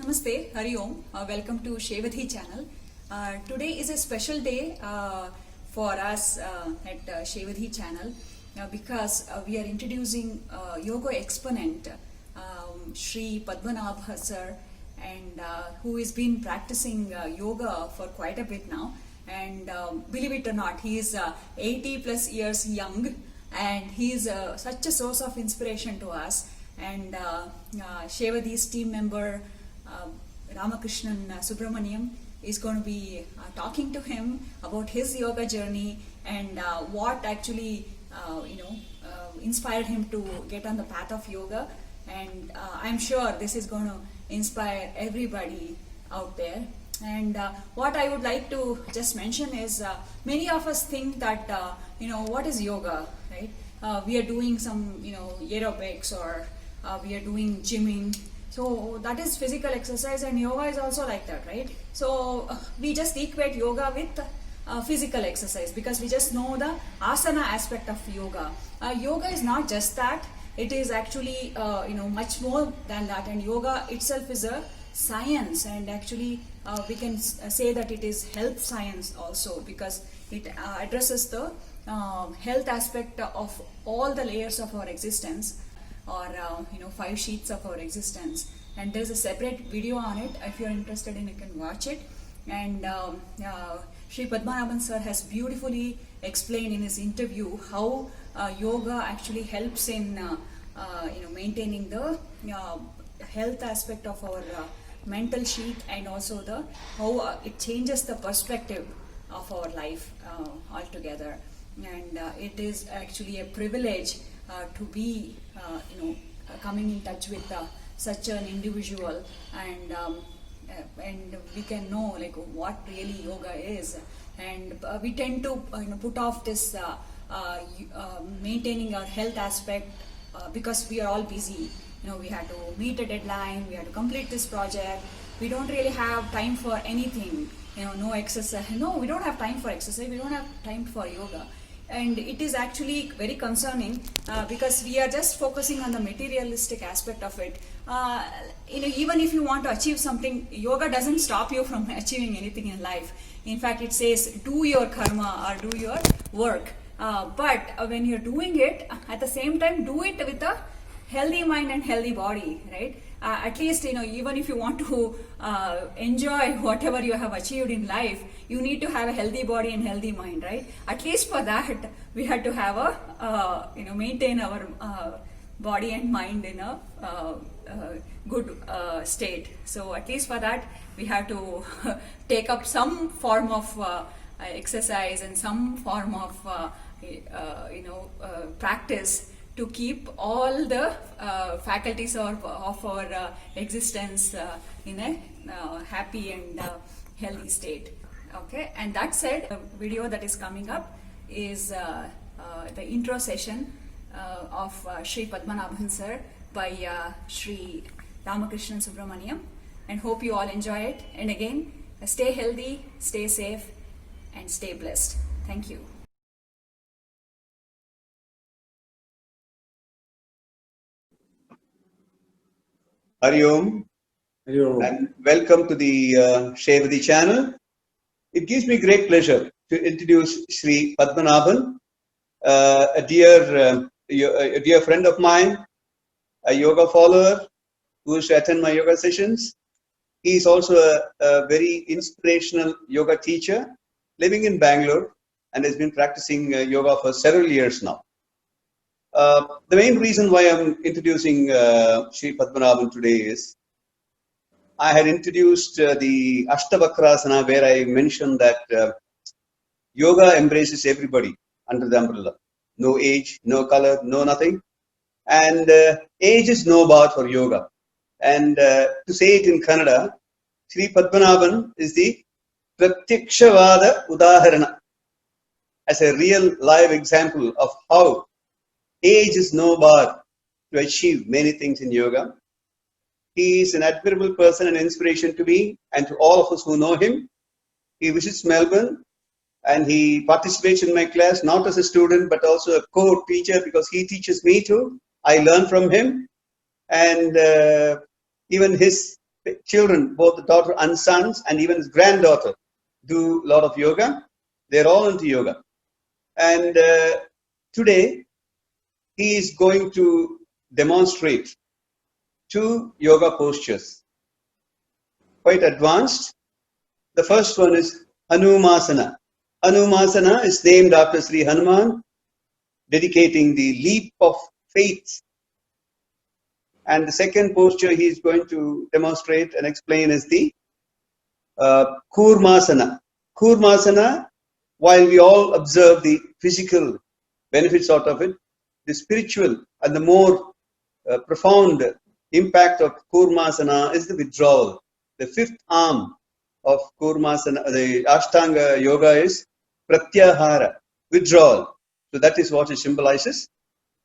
Namaste, Hari Om. Welcome to Shevadhi channel. Today is a special day for us at Shevadhi channel because we are introducing Yoga Exponent, Shri Padmanabhan Sir, and who has been practicing yoga for quite a bit now. And believe it or not, he is 80 plus years young, and he is such a source of inspiration to us. And Shevadhi's team member Ramakrishnan Subramaniam is going to be talking to him about his yoga journey and what actually inspired him to get on the path of yoga. And I'm sure this is going to inspire everybody out there. And what I would like to just mention is many of us think that what is yoga, right? We are doing some aerobics, or we are doing gymming. So that is physical exercise, and yoga is also like that, right? So we just equate yoga with physical exercise because we just know the asana aspect of yoga. Yoga is not just that; it is actually much more than that. And yoga itself is a science, and actually we can say that it is health science also, because it addresses the health aspect of all the layers of our existence, or 5 sheets of our existence. And there's a separate video on it. If you're interested in, you can watch it. And Shri Padmanabhan Sir has beautifully explained in his interview how yoga actually helps in maintaining the health aspect of our mental sheet, and also the how it changes the perspective of our life altogether. And it is actually a privilege to be coming in touch with such an individual, and we can know like what really yoga is. And we tend to put off this maintaining our health aspect because we are all busy. We have to meet a deadline, we have to complete this project, we don't really have time for anything, no exercise. No, we don't have time for exercise, we don't have time for yoga. And it is actually very concerning because we are just focusing on the materialistic aspect of it. Even if you want to achieve something, yoga doesn't stop you from achieving anything in life. In fact, it says do your karma or do your work. But when you're doing it, at the same time, do it with a healthy mind and healthy body, right? At least, even if you want to enjoy whatever you have achieved in life, you need to have a healthy body and healthy mind, right? At least for that, we had to have a, maintain our body and mind in a good state. So at least for that, we have to take up some form of exercise and some form of, practice to keep all the faculties of our existence in a happy and healthy state. Okay, and that said, the video that is coming up is the intro session of Shri Padmanabhan Sir by Shri Ramakrishnan Subramaniam, and hope you all enjoy it. And again, stay healthy, stay safe, and stay blessed. Thank you. Hari Om, and welcome to the Shevadhi channel. It gives me great pleasure to introduce Shri Padmanabhan, a dear friend of mine, a yoga follower who used to attend my yoga sessions. He is also a very inspirational yoga teacher living in Bangalore and has been practicing yoga for several years now. The main reason why I'm introducing Shri Padmanabhan today is I had introduced the Ashtavakrasana, where I mentioned that yoga embraces everybody under the umbrella. No age, no color, no nothing. And age is no bar for yoga. And to say it in Kannada, Shri Padmanabhan is the Pratyakshawada Udaharana, as a real live example of how age is no bar to achieve many things in yoga. He is an admirable person and inspiration to me and to all of us who know him. He visits Melbourne and he participates in my class, not as a student, but also a co-teacher, because he teaches me too. I learn from him. And even his children, both the daughter and sons, and even his granddaughter, do a lot of yoga. They're all into yoga. And today, he is going to demonstrate 2 yoga postures, quite advanced. The first one is Hanumasana. Hanumasana is named after Sri Hanuman, dedicating the leap of faith. And the second posture he is going to demonstrate and explain is the Kurmasana. Kurmasana, while we all observe the physical benefits out of it, the spiritual and the more profound impact of Kurmasana is the withdrawal. The 5th arm of Kurmasana, the Ashtanga Yoga, is Pratyahara, withdrawal. So that is what it symbolizes.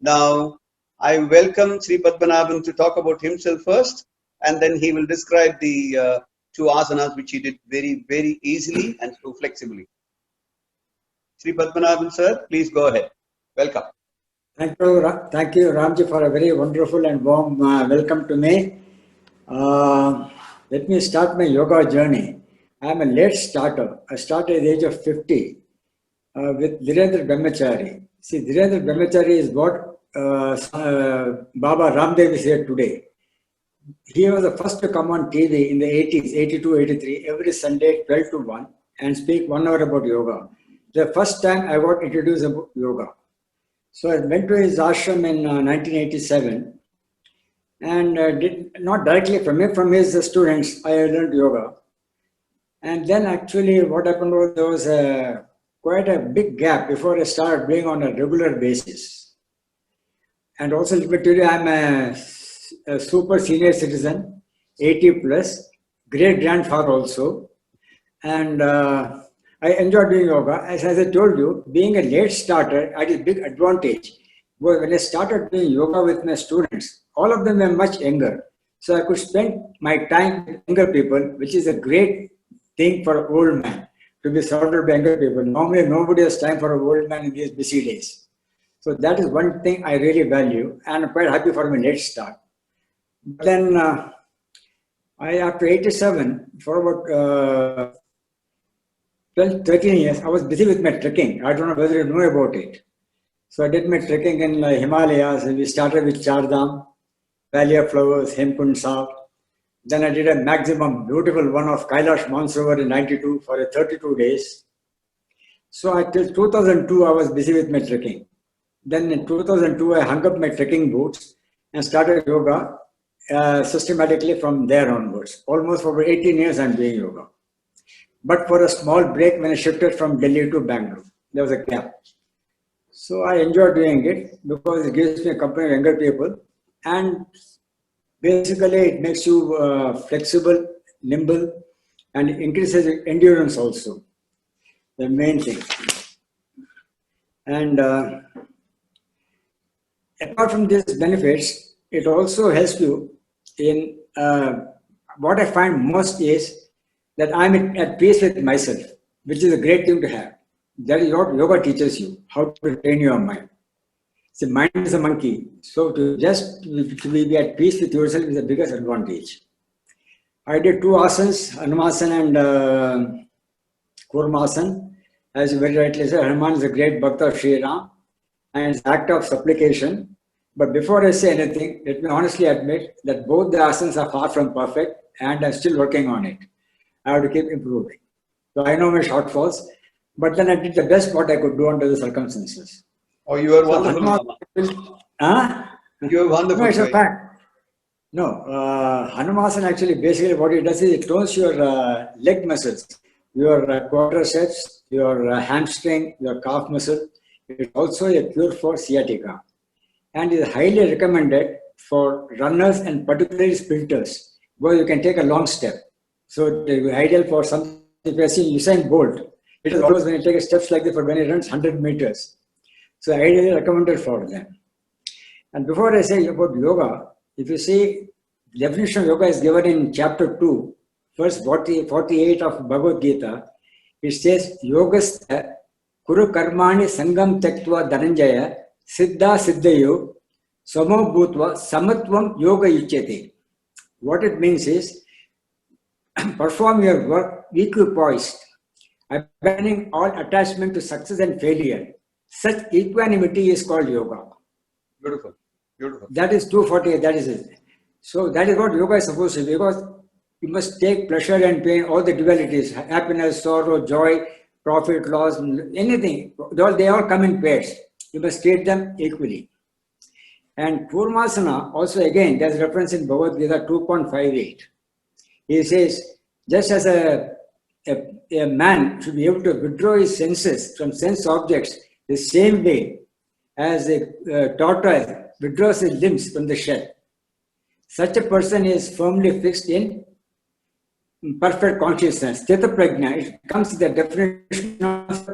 Now, I welcome Shri Padmanabhan to talk about himself first, and then he will describe the 2 asanas which he did very, very easily and so flexibly. Shri Padmanabhan Sir, please go ahead. Welcome. Thank you, Ramji, for a very wonderful and warm welcome to me. Let me start my yoga journey. I am a late starter. I started at the age of 50 with Dhirendra Brahmachari. See, Dhirendra Brahmachari is what Baba Ramdev is here today. He was the first to come on TV in the 80s, 82, 83, every Sunday, 12 to 1, and speak 1 hour about yoga. The first time I got introduced about yoga. So I went to his ashram in 1987 and did not directly from him, from his students, I learned yoga. And then actually what happened was there was quite a big gap before I started doing on a regular basis. And also today I'm a super senior citizen, 80 plus, great grandfather also. And I enjoy doing yoga. As I told you, being a late starter had a big advantage. Because when I started doing yoga with my students, all of them were much younger. So I could spend my time with younger people, which is a great thing for an old man, to be surrounded by younger people. Normally, nobody has time for an old man in these busy days. So that is one thing I really value, and I'm quite happy for my late start. But then, after 87, for about 12, 13 years, I was busy with my trekking. I don't know whether you know about it. So I did my trekking in the Himalayas. We started with Chardham, Valley of Flowers, Hemkund South. Then I did a maximum beautiful one of Kailash Mansarovar in 92 for 32 days. So till 2002, I was busy with my trekking. Then in 2002, I hung up my trekking boots and started yoga systematically from there onwards. Almost for 18 years, I'm doing yoga. But for a small break when I shifted from Delhi to Bangalore, there was a gap. So I enjoy doing it because it gives me a company of younger people, and basically it makes you flexible, nimble, and increases endurance also, the main thing. And apart from these benefits, it also helps you in what I find most is that I'm at peace with myself, which is a great thing to have. That is what yoga teaches you, how to train your mind. The mind is a monkey, so to be at peace with yourself is the biggest advantage. I did 2 asanas, Hanumasana and Kurmasana. As you very rightly said, Hanuman is a great bhakta of Sri Ram, and it's an act of supplication. But before I say anything, let me honestly admit that both the asanas are far from perfect, and I'm still working on it. I have to keep improving. So I know my shortfalls, but then I did the best what I could do under the circumstances. Oh, you are wonderful. You are wonderful. No, it's a fact. No, Hanumasana actually basically what it does is it tones your leg muscles, your quadriceps, your hamstring, your calf muscle. It's also a cure for sciatica, and is highly recommended for runners and particularly sprinters, because you can take a long step. So it is ideal for some. If you have seen Usain Bolt, it is always when you take steps like this for when he runs 100 meters. So ideally recommended for them. And before I say about yoga, if you see, the definition of yoga is given in chapter 2, verse 48 of BhagavadGita. It says, Yogastha kuru karmani sangam tektva dhananjaya siddha siddhayo samo bhutva samatvam yoga yuchyate. What it means is, perform your work equipoised, abandoning all attachment to success and failure. Such equanimity is called yoga. Beautiful. Beautiful. That is 248, that is it. So that is what yoga is supposed to be, because you must take pleasure and pain, all the dualities, happiness, sorrow, joy, profit, loss, anything. They all come in pairs. You must treat them equally. And Kurmasana, also again, there's reference in BhagavadGita 2.58. He says, just as a man should be able to withdraw his senses from sense objects the same way as a tortoise withdraws his limbs from the shell, such a person is firmly fixed in perfect consciousness. Sthita prajna, it comes to the definition of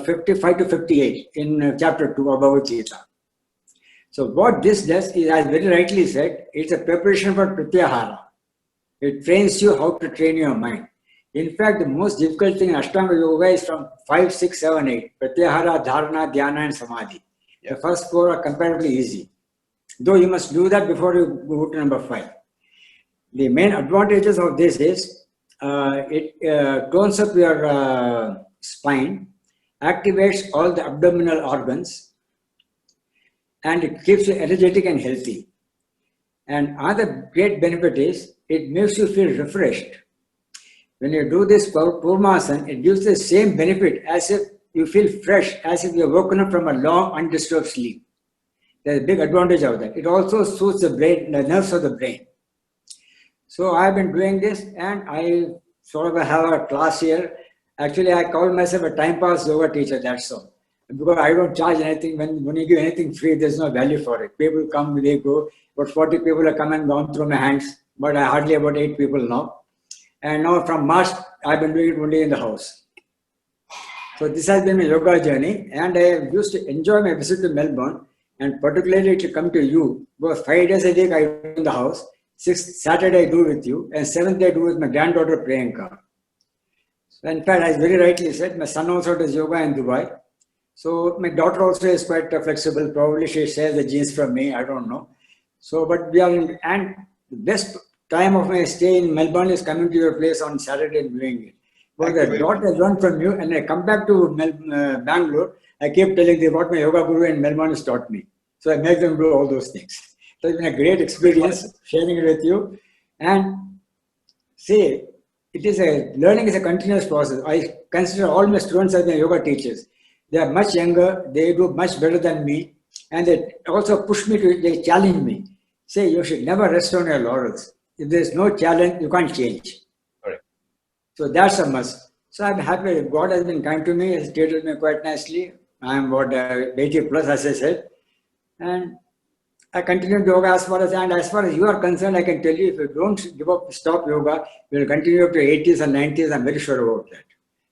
55 to 58 in chapter 2 of BhagavadGita. So what this does is, as very rightly said, it's a preparation for pratyahara. It trains you how to train your mind. In fact, the most difficult thing in Ashtanga Yoga is from 5, 6, 7, 8. Pratyahara, Dharana, Dhyana and Samadhi. The first 4 are comparatively easy. Though you must do that before you go to number 5. The main advantages of this is it tones up your spine, activates all the abdominal organs, and it keeps you energetic and healthy. And another great benefit is it makes you feel refreshed. When you do this Kurmasana, it gives the same benefit as if you feel fresh, as if you're woken up from a long undisturbed sleep. There's a big advantage of that. It also soothes the brain, the nerves of the brain. So I've been doing this, and I sort of have a class here. Actually, I call myself a time pass yoga teacher, that's all. Because I don't charge anything. When you give anything free, there's no value for it. People come, they go. About 40 people have come and gone through my hands, but I hardly about 8 people now. And now from March, I've been doing it only in the house. So this has been my yoga journey, and I used to enjoy my visit to Melbourne, and particularly to come to you, because 5 days a week I do in the house, 6th Saturday I do with you, and 7th I do with my granddaughter Priyanka. So in fact, as very rightly said, my son also does yoga in Dubai. So my daughter also is quite flexible. Probably she shares the genes from me, I don't know. So, but we are in, and the best time of my stay in Melbourne is coming to your place on Saturday and doing it. But the daughter I learned from you, and I come back to Bangalore, I keep telling them what my yoga guru in Melbourne has taught me. So I make them do all those things. So it's been a great experience sharing it with you. And see, learning is a continuous process. I consider all my students as my yoga teachers. They are much younger, they do much better than me, and they also push me they challenge me. Say, you should never rest on your laurels. If there is no challenge, you can't change. Correct. So that's a must. So I'm happy. God has been kind to me, has treated me quite nicely. I'm about 80 plus, as I said. And I continue yoga as far as you are concerned, I can tell you, if you don't give up, stop yoga, you will continue up to 80s and 90s. I'm very sure about that.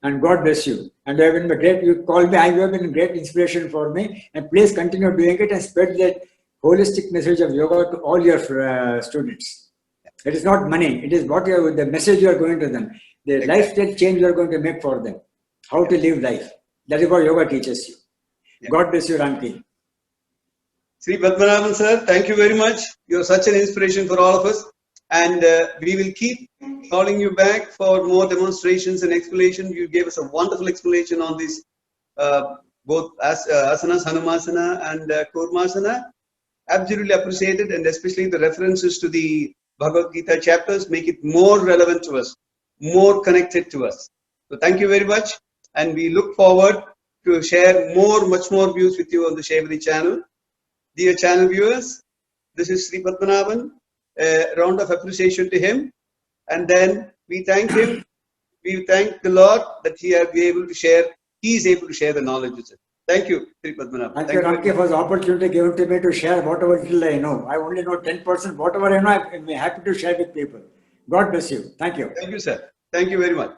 And God bless you. And you have been you call me, you have been a great inspiration for me. And please continue doing it and spread that holistic message of yoga to all your students. It is not money. It is the message you are going to them. The lifestyle change you are going to make for them. How to live life. That is what yoga teaches you. Yeah. God bless you, Ramkiji. Shri Padmanabhan Sir, thank you very much. You are such an inspiration for all of us. And we will keep calling you back for more demonstrations and explanation. You gave us a wonderful explanation on this, both asanas, Hanumasana and Kurmasana. Absolutely appreciated, and especially the references to the Bhagavad Gita chapters make it more relevant to us, more connected to us. So thank you very much, and we look forward to share much more views with you on the Shevadhi channel. Dear channel viewers, this is Shri Padmanabhan. A round of appreciation to him, and then we thank him. We thank the Lord that he is able to share the knowledge with us. Thank you, Shri Padmanabhan. Thank you, Ramkiji, for the opportunity given to me to share whatever little I know. I only know 10%. Whatever I know, I'm happy to share with people. God bless you. Thank you. Thank you, sir. Thank you very much.